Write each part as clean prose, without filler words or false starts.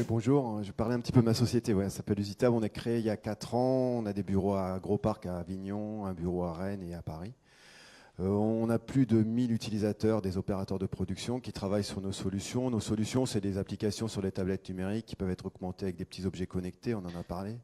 Bonjour, je parlais un petit peu de ma société. Ouais, ça s'appelle Usitab. On est créé il y a 4 ans. On a des bureaux à Gros Parc à Avignon, un bureau à Rennes et à Paris. On a plus de 1000 utilisateurs, des opérateurs de production qui travaillent sur nos solutions. Nos solutions, c'est des applications sur les tablettes numériques qui peuvent être augmentées avec des petits objets connectés, on en a parlé,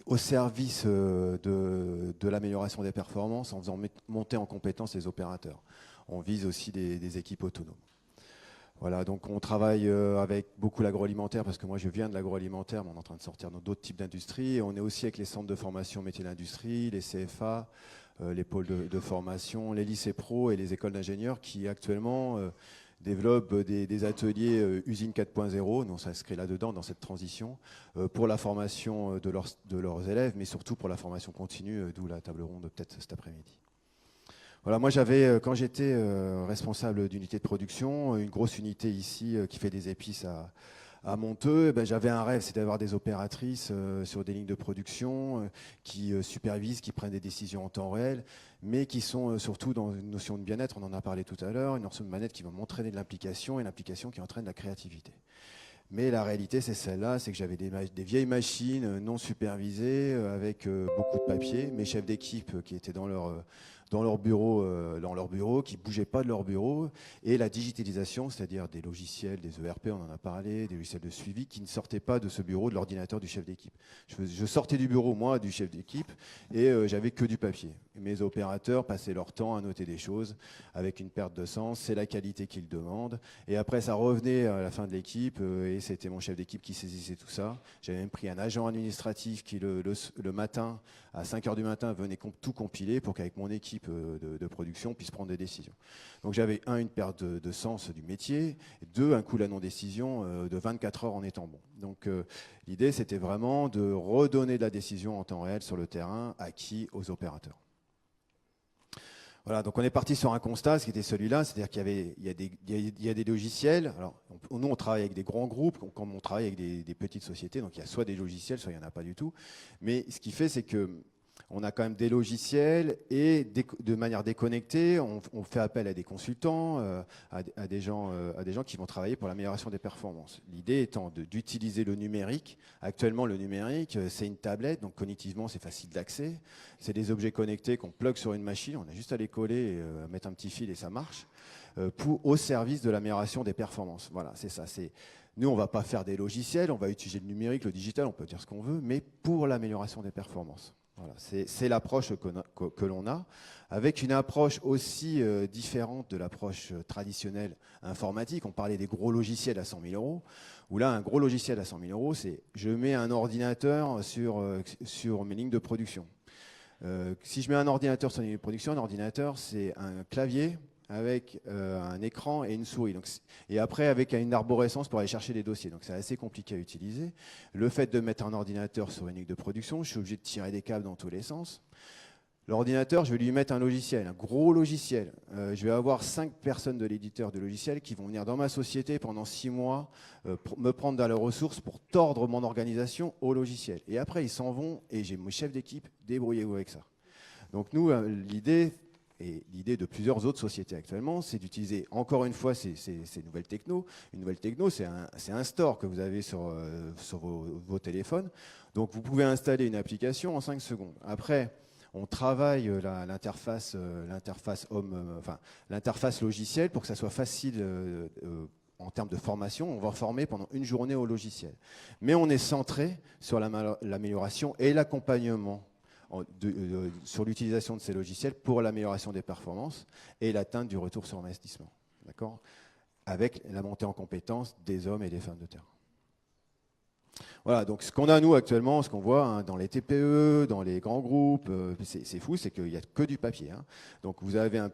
au service de l'amélioration des performances en faisant monter en compétence les opérateurs. On vise aussi des équipes autonomes. Voilà, donc on travaille avec beaucoup l'agroalimentaire, parce que moi je viens de l'agroalimentaire, mais on est en train de sortir dans d'autres types d'industries. On est aussi avec les centres de formation métiers d'industrie, les CFA, les pôles de formation, les lycées pro et les écoles d'ingénieurs qui actuellement développent des ateliers usine 4.0. Nous on s'inscrit là-dedans, dans cette transition, pour la formation de leurs élèves, mais surtout pour la formation continue, d'où la table ronde peut-être cet après-midi. Voilà, moi j'avais, quand j'étais responsable d'unité de production, une grosse unité ici qui fait des épices à Monteux, ben, j'avais un rêve, c'était d'avoir des opératrices sur des lignes de production qui supervisent, qui prennent des décisions en temps réel, mais qui sont surtout dans une notion de bien-être, on en a parlé tout à l'heure, une notion de bien-être qui va m'entraîner de l'implication et l'implication qui entraîne de la créativité. Mais la réalité, c'est celle-là, c'est que j'avais des vieilles machines non supervisées avec beaucoup de papier. Mes chefs d'équipe qui étaient dans leur bureau, qui ne bougeaient pas de leur bureau. Et la digitalisation, c'est-à-dire des logiciels, des ERP, on en a parlé, des logiciels de suivi, qui ne sortaient pas de ce bureau, de l'ordinateur du chef d'équipe. Je sortais du bureau, moi, du chef d'équipe, et j'avais que du papier. Mes opérateurs passaient leur temps à noter des choses avec une perte de sens. C'est la qualité qu'ils demandent. Et après, ça revenait à la fin de l'équipe, et c'était mon chef d'équipe qui saisissait tout ça. J'avais même pris un agent administratif qui, le matin, à 5 h du matin, venait tout compiler pour qu'avec mon équipe de production puisse prendre des décisions. Donc j'avais une perte de sens du métier, deux, un coût de la non-décision de 24 heures en étant bon. Donc l'idée, c'était vraiment de redonner de la décision en temps réel sur le terrain acquis aux opérateurs. Voilà, donc on est parti sur un constat, ce qui était celui-là, c'est-à-dire qu'il y a des logiciels. Alors, nous, on travaille avec des grands groupes, comme on travaille avec des petites sociétés, donc il y a soit des logiciels, soit il n'y en a pas du tout. Mais ce qui fait, c'est que on a quand même des logiciels et de manière déconnectée, on fait appel à des consultants, à des gens qui vont travailler pour l'amélioration des performances. L'idée étant d'utiliser le numérique. Actuellement, le numérique, c'est une tablette, donc cognitivement, c'est facile d'accès. C'est des objets connectés qu'on plug sur une machine, on a juste à les coller, et, mettre un petit fil et ça marche, au service de l'amélioration des performances. Voilà, c'est ça. Nous, on ne va pas faire des logiciels, on va utiliser le numérique, le digital, on peut dire ce qu'on veut, mais pour l'amélioration des performances. Voilà, c'est l'approche que l'on a, avec une approche aussi différente de l'approche traditionnelle informatique. On parlait des gros logiciels à 100 000 €, où là, un gros logiciel à 100 000 €, c'est je mets un ordinateur sur mes lignes de production. Si je mets un ordinateur sur une ligne de production, un ordinateur, c'est un clavier avec un écran et une souris. Donc, et après, avec une arborescence pour aller chercher des dossiers. Donc, c'est assez compliqué à utiliser. Le fait de mettre un ordinateur sur une ligne de production, je suis obligé de tirer des câbles dans tous les sens. L'ordinateur, je vais lui mettre un logiciel, un gros logiciel. Je vais avoir 5 personnes de l'éditeur de logiciel qui vont venir dans ma société pendant 6 mois me prendre dans leurs ressources pour tordre mon organisation au logiciel. Et après, ils s'en vont et j'ai mon chef d'équipe, débrouillez-vous avec ça. Donc nous, l'idée, et l'idée de plusieurs autres sociétés actuellement, c'est d'utiliser encore une fois ces nouvelles technos. Une nouvelle techno, c'est un store que vous avez sur vos téléphones. Donc vous pouvez installer une application en 5 secondes. Après, on travaille l'interface logicielle pour que ça soit facile en termes de formation. On va former pendant une journée au logiciel. Mais on est centré sur l'amélioration et l'accompagnement sur l'utilisation de ces logiciels pour l'amélioration des performances et l'atteinte du retour sur investissement. D'accord ? Avec la montée en compétences des hommes et des femmes de terrain. Voilà, donc ce qu'on a nous actuellement, ce qu'on voit dans les TPE, dans les grands groupes, c'est fou, c'est qu'il n'y a que du papier. Donc vous avez un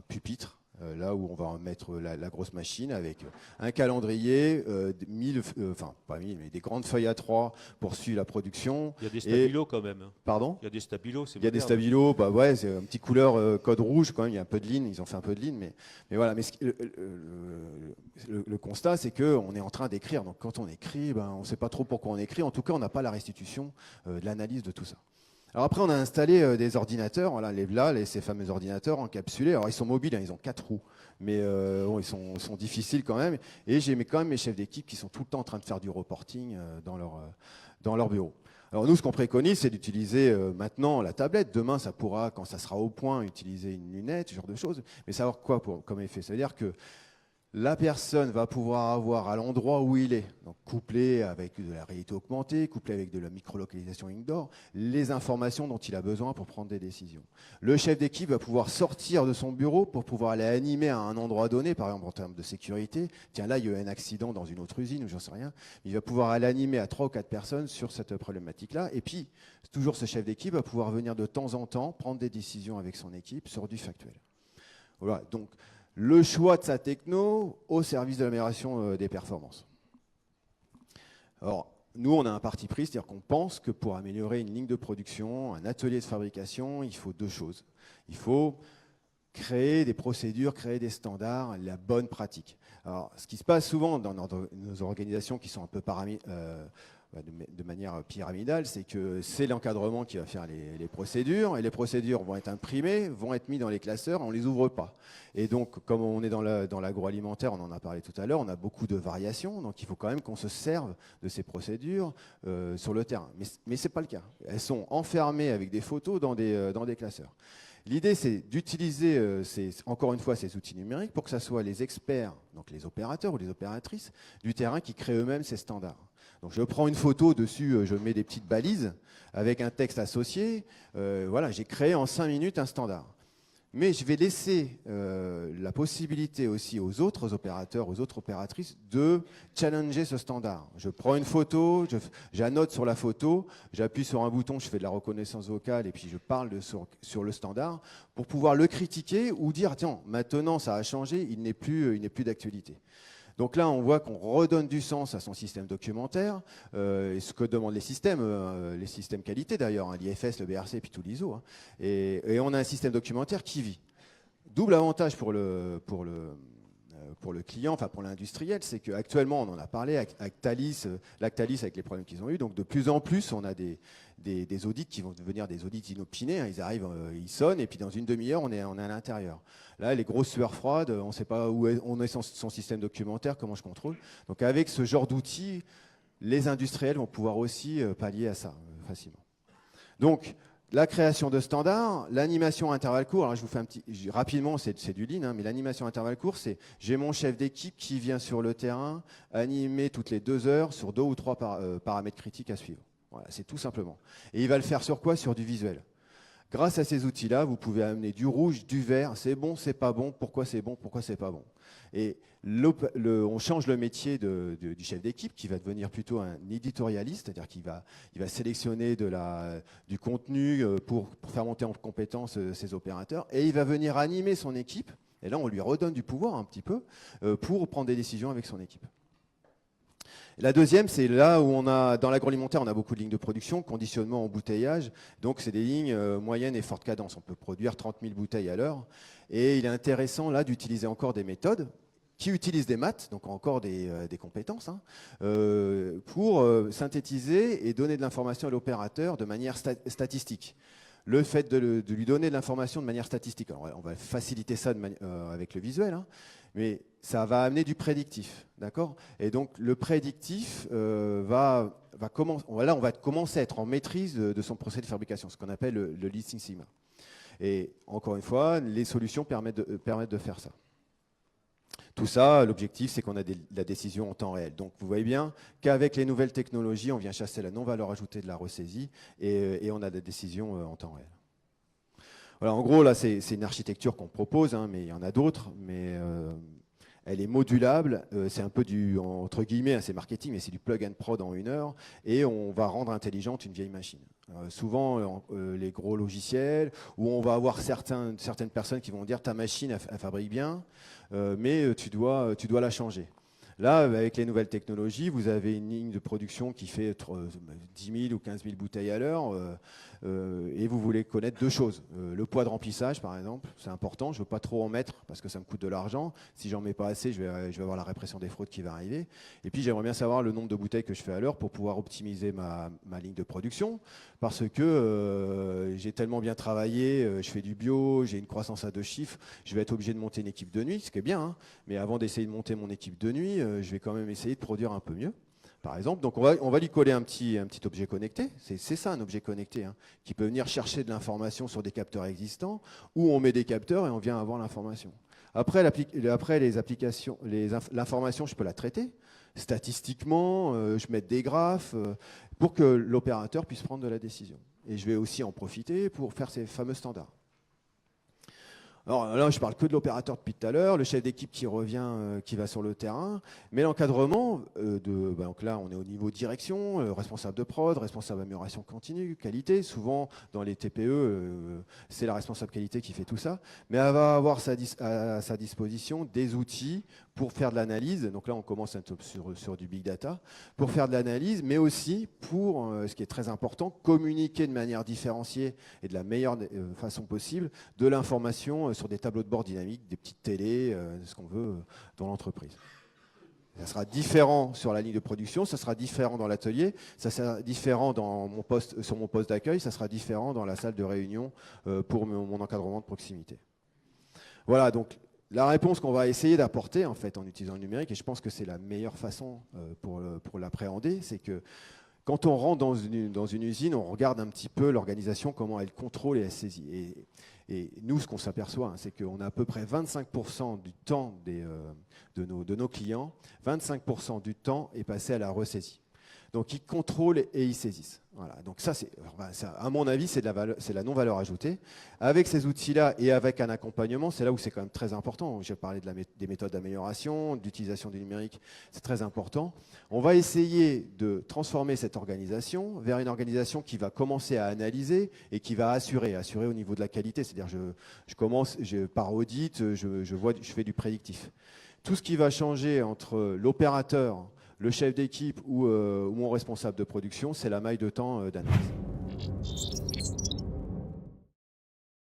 pupitre, là où on va mettre la grosse machine avec un calendrier, pas 1000, mais des grandes feuilles A3 pour suivre la production. Il y a des stabilos quand même. Pardon ? Il y a des stabilos, c'est Il y a des stabilos, bah ouais, c'est un petit couleur code rouge quand même, il y a un peu de ligne, ils ont fait un peu de ligne, mais voilà. Mais le constat, c'est qu'on est en train d'écrire. Donc quand on écrit, on ne sait pas trop pourquoi on écrit. En tout cas, on n'a pas la restitution de l'analyse de tout ça. Alors après, on a installé des ordinateurs, voilà, ces fameux ordinateurs encapsulés. Alors ils sont mobiles, hein, ils ont 4 roues, mais bon, ils sont difficiles quand même. Et j'ai quand même mes chefs d'équipe qui sont tout le temps en train de faire du reporting dans leur bureau. Alors nous, ce qu'on préconise, c'est d'utiliser maintenant la tablette. Demain, ça pourra, quand ça sera au point, utiliser une lunette, ce genre de choses. Mais savoir quoi comme effet? Ça veut dire que la personne va pouvoir avoir à l'endroit où il est, donc couplé avec de la réalité augmentée, couplé avec de la microlocalisation indoor, les informations dont il a besoin pour prendre des décisions. Le chef d'équipe va pouvoir sortir de son bureau pour pouvoir aller animer à un endroit donné, par exemple en termes de sécurité. Tiens, là, il y a eu un accident dans une autre usine ou j'en sais rien. Il va pouvoir aller animer à 3 ou 4 personnes sur cette problématique-là. Et puis, toujours ce chef d'équipe va pouvoir venir de temps en temps prendre des décisions avec son équipe sur du factuel. Voilà, donc le choix de sa techno au service de l'amélioration des performances. Alors, nous, on a un parti pris, c'est-à-dire qu'on pense que pour améliorer une ligne de production, un atelier de fabrication, il faut 2 choses. Il faut créer des procédures, créer des standards, la bonne pratique. Alors, ce qui se passe souvent dans nos organisations qui sont un peu de manière pyramidale, c'est que c'est l'encadrement qui va faire les procédures, et les procédures vont être imprimées, vont être mises dans les classeurs, et on ne les ouvre pas. Et donc, comme on est dans l'agroalimentaire, on en a parlé tout à l'heure, on a beaucoup de variations, donc il faut quand même qu'on se serve de ces procédures sur le terrain. Mais ce n'est pas le cas. Elles sont enfermées avec des photos dans des classeurs. L'idée, c'est d'utiliser, encore une fois, ces outils numériques pour que ce soit les experts, donc les opérateurs ou les opératrices du terrain qui créent eux-mêmes ces standards. Donc je prends une photo, dessus je mets des petites balises avec un texte associé. Voilà, j'ai créé en 5 minutes un standard. Mais je vais laisser la possibilité aussi aux autres opérateurs, aux autres opératrices de challenger ce standard. Je prends une photo, j'annote sur la photo, j'appuie sur un bouton, je fais de la reconnaissance vocale et puis je parle sur le standard pour pouvoir le critiquer ou dire tiens, maintenant ça a changé, il n'est plus d'actualité. Donc là, on voit qu'on redonne du sens à son système documentaire, et ce que demandent les systèmes qualité d'ailleurs, hein, l'IFS, le BRC, et puis tout l'ISO. Hein, et on a un système documentaire qui vit. Double avantage pour le client, enfin pour l'industriel, c'est qu'actuellement, on en a parlé avec Thalys, Lactalis avec les problèmes qu'ils ont eu, donc de plus en plus, on a des audits qui vont devenir des audits inopinés, hein, ils arrivent, ils sonnent, et puis dans une demi-heure, on est à l'intérieur. Là, les grosses sueurs froides, on ne sait pas où on est son système documentaire, comment je contrôle. Donc avec ce genre d'outils, les industriels vont pouvoir aussi pallier à ça facilement. Donc, la création de standards, l'animation à intervalle court, alors je vous fais rapidement, c'est du lean, hein, mais l'animation à intervalle court, c'est j'ai mon chef d'équipe qui vient sur le terrain animer toutes les 2 heures sur 2 ou 3 paramètres critiques à suivre. Voilà, c'est tout simplement. Et il va le faire sur quoi? Sur du visuel. Grâce à ces outils-là, vous pouvez amener du rouge, du vert, c'est bon, c'est pas bon, pourquoi c'est bon, pourquoi c'est pas bon. Et on change le métier du chef d'équipe qui va devenir plutôt un éditorialiste, c'est-à-dire qu'il va sélectionner du contenu pour faire monter en compétence ses opérateurs, et il va venir animer son équipe, et là on lui redonne du pouvoir un petit peu, pour prendre des décisions avec son équipe. La deuxième, c'est là où on a, dans l'agroalimentaire, on a beaucoup de lignes de production, conditionnement, embouteillage. Donc, c'est des lignes moyennes et forte cadence. On peut produire 30 000 bouteilles à l'heure. Et il est intéressant, là, d'utiliser encore des méthodes qui utilisent des maths, donc encore des compétences, hein, pour synthétiser et donner de l'information à l'opérateur de manière statistique. Le fait de lui donner de l'information de manière statistique, alors on va faciliter ça avec le visuel, hein, mais ça va amener du prédictif, d'accord? Et donc le prédictif on va commencer à être en maîtrise de son procédé de fabrication, ce qu'on appelle le Lean Six Sigma. Et encore une fois, les solutions permettent de faire ça. Tout ça, l'objectif, c'est qu'on a la décision en temps réel. Donc, vous voyez bien qu'avec les nouvelles technologies, on vient chasser la non-valeur ajoutée de la ressaisie et on a des décisions en temps réel. Voilà, en gros, là, c'est une architecture qu'on propose, hein, mais il y en a d'autres. Mais elle est modulable. C'est un peu entre guillemets, hein, c'est marketing, mais c'est du plug and prod en 1 heure. Et on va rendre intelligente une vieille machine. Souvent, les gros logiciels, où on va avoir certaines personnes qui vont dire ta machine, elle fabrique bien, mais tu dois la changer. Là, avec les nouvelles technologies, vous avez une ligne de production qui fait 10 000 ou 15 000 bouteilles à l'heure. et vous voulez connaître deux choses. Le poids de remplissage, par exemple, c'est important. Je ne veux pas trop en mettre parce que ça me coûte de l'argent. Si j'en mets pas assez, je vais avoir la répression des fraudes qui va arriver. Et puis, j'aimerais bien savoir le nombre de bouteilles que je fais à l'heure pour pouvoir optimiser ma ligne de production. Parce que j'ai tellement bien travaillé, je fais du bio, j'ai une croissance à 2 chiffres, je vais être obligé de monter une équipe de nuit, ce qui est bien. Hein. Mais avant d'essayer de monter mon équipe de nuit, je vais quand même essayer de produire un peu mieux. Par exemple, donc on va lui coller un petit objet connecté, c'est ça un objet connecté, hein, qui peut venir chercher de l'information sur des capteurs existants, où on met des capteurs et on vient avoir l'information. Après, les applications, l'information, je peux la traiter statistiquement, je mets des graphes pour que l'opérateur puisse prendre de la décision. Et je vais aussi en profiter pour faire ces fameux standards. Alors là, je ne parle que de l'opérateur depuis tout à l'heure, le chef d'équipe qui revient, qui va sur le terrain, mais l'encadrement, donc là on est au niveau direction, responsable de prod, responsable d'amélioration continue, qualité, souvent dans les TPE, c'est la responsable qualité qui fait tout ça, mais elle va avoir à sa disposition des outils pour faire de l'analyse, donc là on commence un peu sur du big data, pour faire de l'analyse, mais aussi pour, ce qui est très important, communiquer de manière différenciée et de la meilleure façon possible de l'information sur des tableaux de bord dynamiques, des petites télés, ce qu'on veut dans l'entreprise. Ça sera différent sur la ligne de production, ça sera différent dans l'atelier, ça sera différent sur mon poste d'accueil, ça sera différent dans la salle de réunion pour mon encadrement de proximité. Voilà, donc la réponse qu'on va essayer d'apporter en fait en utilisant le numérique, et je pense que c'est la meilleure façon pour l'appréhender, c'est que quand on rentre dans une usine, on regarde un petit peu l'organisation, comment elle contrôle et elle saisit. Et nous, ce qu'on s'aperçoit, hein, c'est qu'on a à peu près 25% du temps de nos clients, 25% du temps est passé à la ressaisie. Donc ils contrôlent et ils saisissent. Voilà. Donc ça, à mon avis, c'est la non-valeur ajoutée. Avec ces outils-là et avec un accompagnement, c'est là où c'est quand même très important. J'ai parlé des méthodes d'amélioration, d'utilisation du numérique, c'est très important. On va essayer de transformer cette organisation vers une organisation qui va commencer à analyser et qui va assurer au niveau de la qualité. C'est-à-dire par audit, je fais du prédictif. Tout ce qui va changer entre l'opérateur, le chef d'équipe ou mon responsable de production, c'est la maille de temps d'analyse.